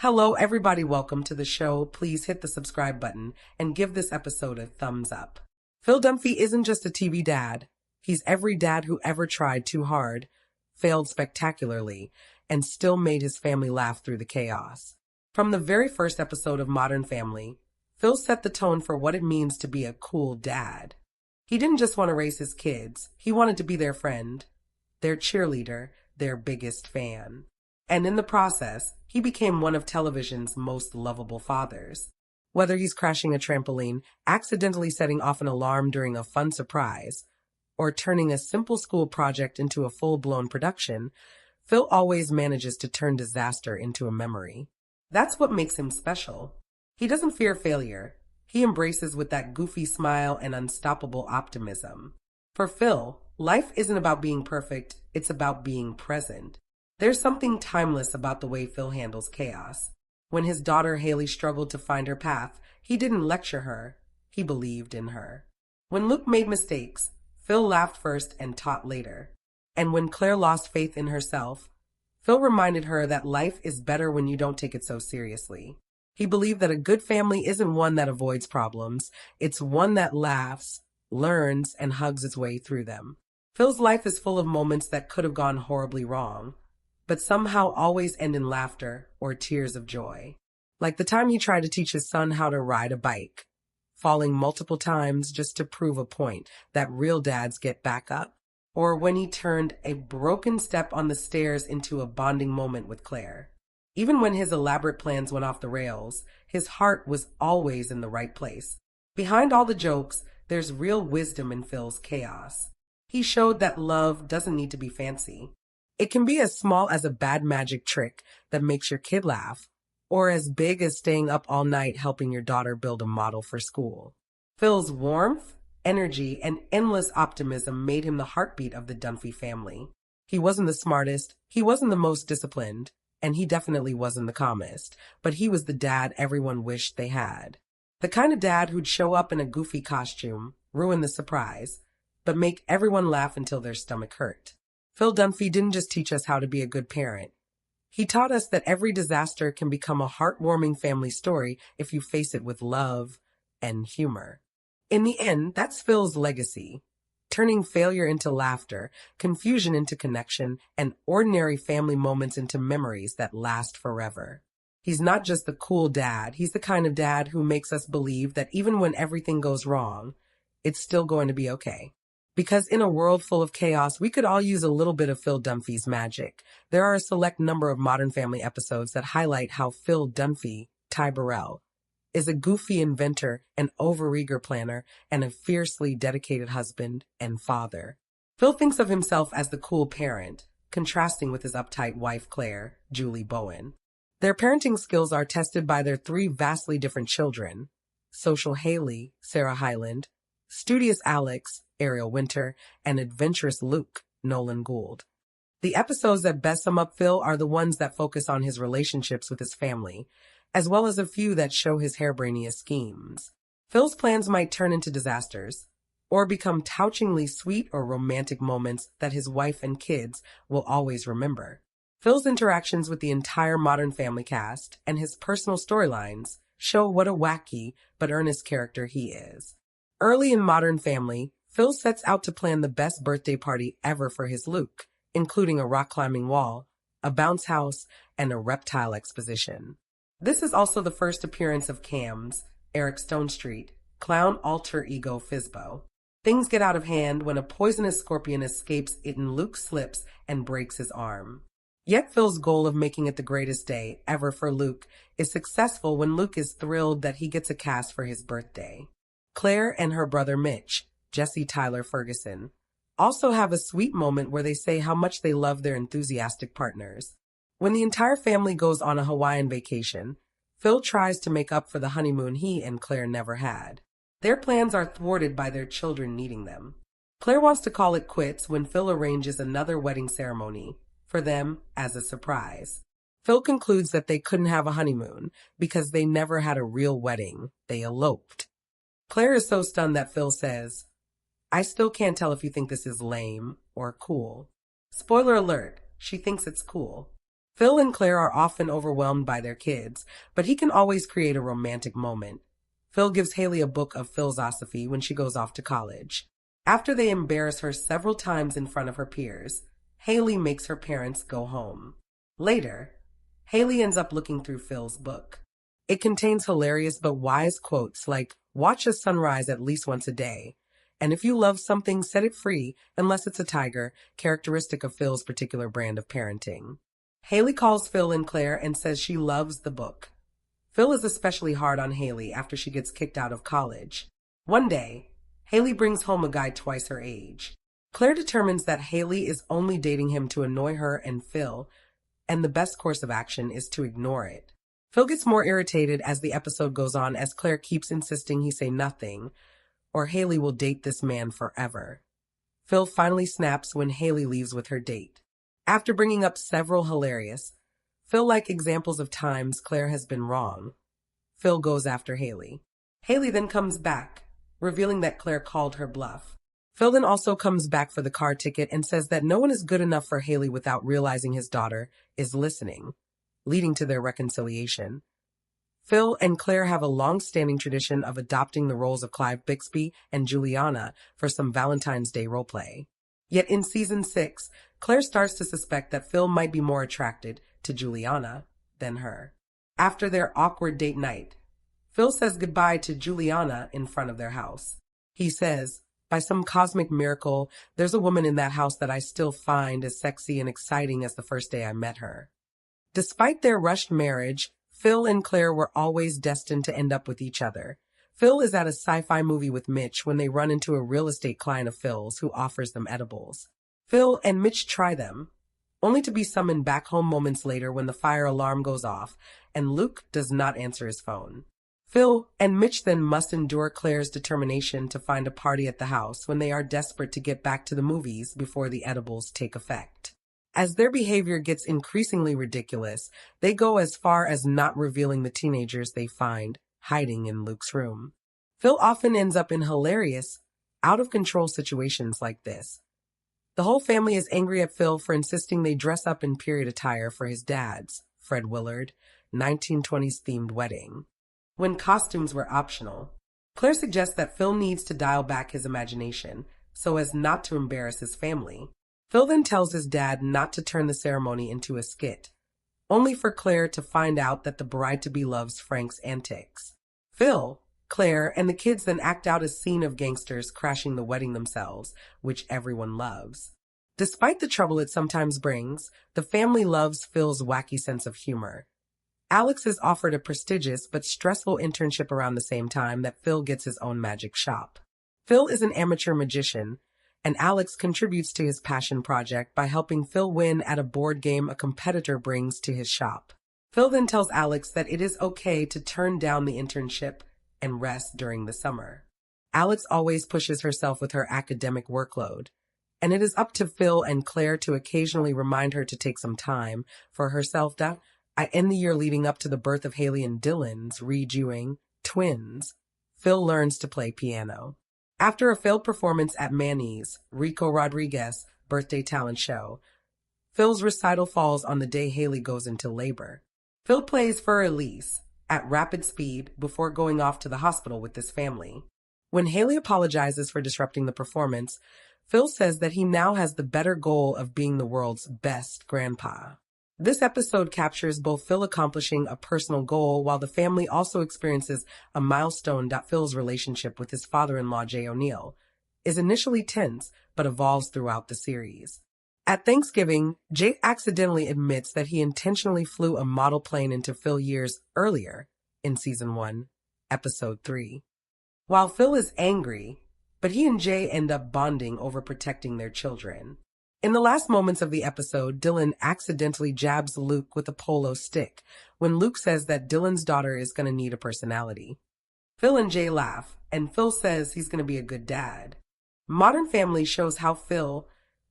Hello, everybody. Welcome to the show. Please hit the subscribe button and give this episode a thumbs up. Phil Dunphy isn't just a TV dad. He's every dad who ever tried too hard, failed spectacularly, and still made his family laugh through the chaos. From the very first episode of Modern Family, Phil set the tone for what it means to be a cool dad. He didn't just want to raise his kids. He wanted to be their friend, their cheerleader, their biggest fan. And in the process, he became one of television's most lovable fathers. Whether he's crashing a trampoline, accidentally setting off an alarm during a fun surprise, or turning a simple school project into a full-blown production, Phil always manages to turn disaster into a memory. That's what makes him special. He doesn't fear failure. He embraces with that goofy smile and unstoppable optimism. For Phil, life isn't about being perfect, it's about being present. There's something timeless about the way Phil handles chaos. When his daughter Haley struggled to find her path, he didn't lecture her. He believed in her. When Luke made mistakes, Phil laughed first and taught later. And when Claire lost faith in herself, Phil reminded her that life is better when you don't take it so seriously. He believed that a good family isn't one that avoids problems. It's one that laughs, learns, and hugs its way through them. Phil's life is full of moments that could have gone horribly wrong, but somehow always end in laughter or tears of joy. Like the time he tried to teach his son how to ride a bike, falling multiple times just to prove a point that real dads get back up. Or when he turned a broken step on the stairs into a bonding moment with Claire. Even when his elaborate plans went off the rails, his heart was always in the right place. Behind all the jokes, there's real wisdom in Phil's chaos. He showed that love doesn't need to be fancy. It can be as small as a bad magic trick that makes your kid laugh, or as big as staying up all night helping your daughter build a model for school. Phil's warmth, energy, and endless optimism made him the heartbeat of the Dunphy family. He wasn't the smartest, he wasn't the most disciplined, and he definitely wasn't the calmest, but he was the dad everyone wished they had. The kind of dad who'd show up in a goofy costume, ruin the surprise, but make everyone laugh until their stomach hurt. Phil Dunphy didn't just teach us how to be a good parent. He taught us that every disaster can become a heartwarming family story if you face it with love and humor. In the end, that's Phil's legacy, turning failure into laughter, confusion into connection, and ordinary family moments into memories that last forever. He's not just the cool dad, he's the kind of dad who makes us believe that even when everything goes wrong, it's still going to be okay. Because in a world full of chaos, we could all use a little bit of Phil Dunphy's magic. There are a select number of Modern Family episodes that highlight how Phil Dunphy, Ty Burrell, is a goofy inventor, an overeager planner, and a fiercely dedicated husband and father. Phil thinks of himself as the cool parent, contrasting with his uptight wife Claire, Julie Bowen. Their parenting skills are tested by their three vastly different children: social Haley, Sarah Hyland, studious Alex, Ariel Winter, and adventurous Luke, Nolan Gould. The episodes that best sum up Phil are the ones that focus on his relationships with his family, as well as a few that show his harebrainiest schemes. Phil's plans might turn into disasters, or become touchingly sweet or romantic moments that his wife and kids will always remember. Phil's interactions with the entire Modern Family cast and his personal storylines show what a wacky but earnest character he is. Early in Modern Family, Phil sets out to plan the best birthday party ever for his Luke, including a rock-climbing wall, a bounce house, and a reptile exposition. This is also the first appearance of Cam's, Eric Stonestreet, clown alter ego Fizbo. Things get out of hand when a poisonous scorpion escapes it and Luke slips and breaks his arm. Yet Phil's goal of making it the greatest day ever for Luke is successful when Luke is thrilled that he gets a cast for his birthday. Claire and her brother Mitch, Jesse Tyler Ferguson, also have a sweet moment where they say how much they love their enthusiastic partners. When the entire family goes on a Hawaiian vacation, Phil tries to make up for the honeymoon he and Claire never had. Their plans are thwarted by their children needing them. Claire wants to call it quits when Phil arranges another wedding ceremony for them as a surprise. Phil concludes that they couldn't have a honeymoon because they never had a real wedding. They eloped. Claire is so stunned that Phil says, "I still can't tell if you think this is lame or cool." Spoiler alert, she thinks it's cool. Phil and Claire are often overwhelmed by their kids, but he can always create a romantic moment. Phil gives Haley a book of philosophy when she goes off to college. After they embarrass her several times in front of her peers, Haley makes her parents go home. Later, Haley ends up looking through Phil's book. It contains hilarious but wise quotes like, "Watch a sunrise at least once a day," and "If you love something, set it free, unless it's a tiger," characteristic of Phil's particular brand of parenting. Haley calls Phil and Claire and says she loves the book. Phil is especially hard on Haley after she gets kicked out of college. One day, Haley brings home a guy twice her age. Claire determines that Haley is only dating him to annoy her and Phil, and the best course of action is to ignore it. Phil gets more irritated as the episode goes on as Claire keeps insisting he say nothing, or Haley will date this man forever. Phil finally snaps when Haley leaves with her date. After bringing up several hilarious, Phil-like examples of times Claire has been wrong, Phil goes after Haley. Haley then comes back, revealing that Claire called her bluff. Phil then also comes back for the car ticket and says that no one is good enough for Haley without realizing his daughter is listening, leading to their reconciliation. Phil and Claire have a long-standing tradition of adopting the roles of Clive Bixby and Juliana for some Valentine's Day roleplay. Yet in season 6, Claire starts to suspect that Phil might be more attracted to Juliana than her. After their awkward date night, Phil says goodbye to Juliana in front of their house. He says, "By some cosmic miracle, there's a woman in that house that I still find as sexy and exciting as the first day I met her." Despite their rushed marriage, Phil and Claire were always destined to end up with each other. Phil is at a sci-fi movie with Mitch when they run into a real estate client of Phil's who offers them edibles. Phil and Mitch try them, only to be summoned back home moments later when the fire alarm goes off and Luke does not answer his phone. Phil and Mitch then must endure Claire's determination to find a party at the house when they are desperate to get back to the movies before the edibles take effect. As their behavior gets increasingly ridiculous, they go as far as not revealing the teenagers they find hiding in Luke's room. Phil often ends up in hilarious, out-of-control situations like this. The whole family is angry at Phil for insisting they dress up in period attire for his dad's, Fred Willard, 1920s-themed wedding, when costumes were optional. Claire suggests that Phil needs to dial back his imagination so as not to embarrass his family. Phil then tells his dad not to turn the ceremony into a skit, only for Claire to find out that the bride-to-be loves Frank's antics. Phil, Claire, and the kids then act out a scene of gangsters crashing the wedding themselves, which everyone loves. Despite the trouble it sometimes brings, the family loves Phil's wacky sense of humor. Alex is offered a prestigious but stressful internship around the same time that Phil gets his own magic shop. Phil is an amateur magician, and Alex contributes to his passion project by helping Phil win at a board game a competitor brings to his shop. Phil then tells Alex that it is okay to turn down the internship and rest during the summer. Alex always pushes herself with her academic workload, and it is up to Phil and Claire to occasionally remind her to take some time for herself. In the year leading up to the birth of Haley and Dylan's redoing twins, Phil learns to play piano. After a failed performance at Manny's Rico Rodriguez birthday talent show, Phil's recital falls on the day Haley goes into labor. Phil plays for Elise at rapid speed before going off to the hospital with his family. When Haley apologizes for disrupting the performance, Phil says that he now has the better goal of being the world's best grandpa. This episode captures both Phil accomplishing a personal goal while the family also experiences a milestone. Phil's relationship with his father-in-law, Jay O'Neill, is initially tense but evolves throughout the series. At Thanksgiving, Jay accidentally admits that he intentionally flew a model plane into Phil years earlier in Season 1, Episode 3. While Phil is angry, but he and Jay end up bonding over protecting their children. In the last moments of the episode, Dylan accidentally jabs Luke with a polo stick when Luke says that Dylan's daughter is going to need a personality. Phil and Jay laugh, and Phil says he's going to be a good dad. Modern Family shows how Phil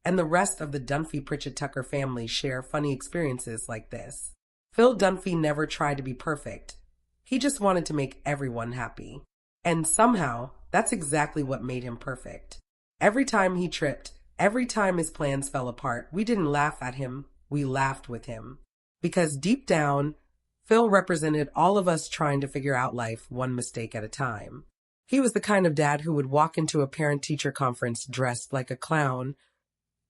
and the rest of the Dunphy-Pritchett Tucker family share funny experiences like this. Phil Dunphy never tried to be perfect. He just wanted to make everyone happy. And somehow, that's exactly what made him perfect. Every time he tripped, every time his plans fell apart, we didn't laugh at him, we laughed with him. Because deep down, Phil represented all of us trying to figure out life one mistake at a time. He was the kind of dad who would walk into a parent-teacher conference dressed like a clown,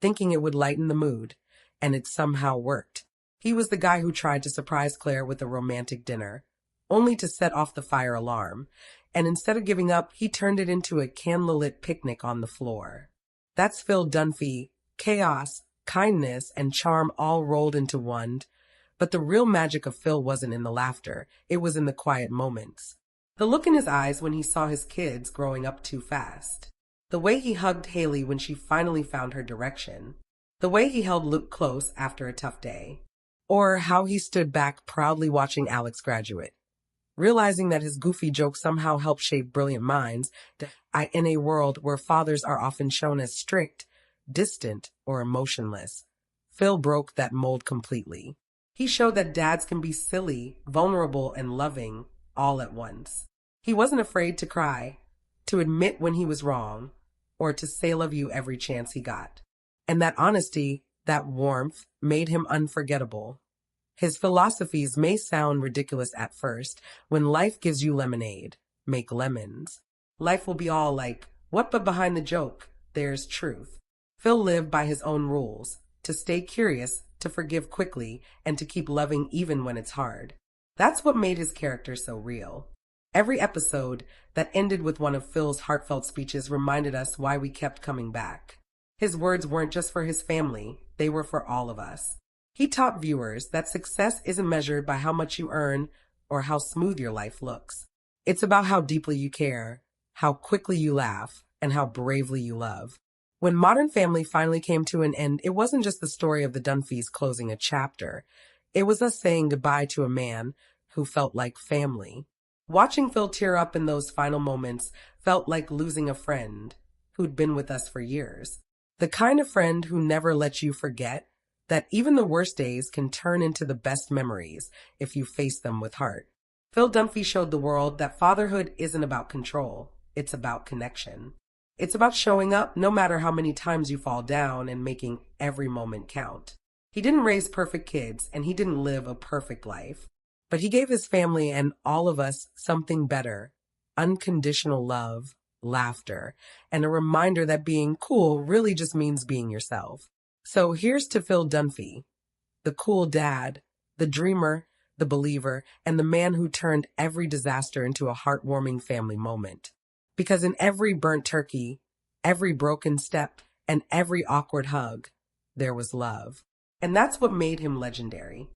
thinking it would lighten the mood, and it somehow worked. He was the guy who tried to surprise Claire with a romantic dinner, only to set off the fire alarm, and instead of giving up, he turned it into a candlelit picnic on the floor. That's Phil Dunphy, chaos, kindness, and charm all rolled into one. But the real magic of Phil wasn't in the laughter, it was in the quiet moments. The look in his eyes when he saw his kids growing up too fast. The way he hugged Haley when she finally found her direction. The way he held Luke close after a tough day. Or how he stood back proudly watching Alex graduate, realizing that his goofy jokes somehow helped shape brilliant minds in a world where fathers are often shown as strict, distant, or emotionless. Phil broke that mold completely. He showed that dads can be silly, vulnerable, and loving all at once. He wasn't afraid to cry, to admit when he was wrong, or to say love you every chance he got. And that honesty, that warmth, made him unforgettable. His philosophies may sound ridiculous at first. When life gives you lemonade, make lemons. Life will be all like, what, but behind the joke, there's truth. Phil lived by his own rules, to stay curious, to forgive quickly, and to keep loving even when it's hard. That's what made his character so real. Every episode that ended with one of Phil's heartfelt speeches reminded us why we kept coming back. His words weren't just for his family, they were for all of us. He taught viewers that success isn't measured by how much you earn or how smooth your life looks. It's about how deeply you care, how quickly you laugh, and how bravely you love. When Modern Family finally came to an end, it wasn't just the story of the Dunphys closing a chapter. It was us saying goodbye to a man who felt like family. Watching Phil tear up in those final moments felt like losing a friend who'd been with us for years. The kind of friend who never lets you forget that even the worst days can turn into the best memories if you face them with heart. Phil Dunphy showed the world that fatherhood isn't about control, it's about connection. It's about showing up no matter how many times you fall down and making every moment count. He didn't raise perfect kids and he didn't live a perfect life, but he gave his family and all of us something better: unconditional love, laughter, and a reminder that being cool really just means being yourself. So here's to Phil Dunphy, the cool dad, the dreamer, the believer, and the man who turned every disaster into a heartwarming family moment. Because in every burnt turkey, every broken step, and every awkward hug, there was love. And that's what made him legendary.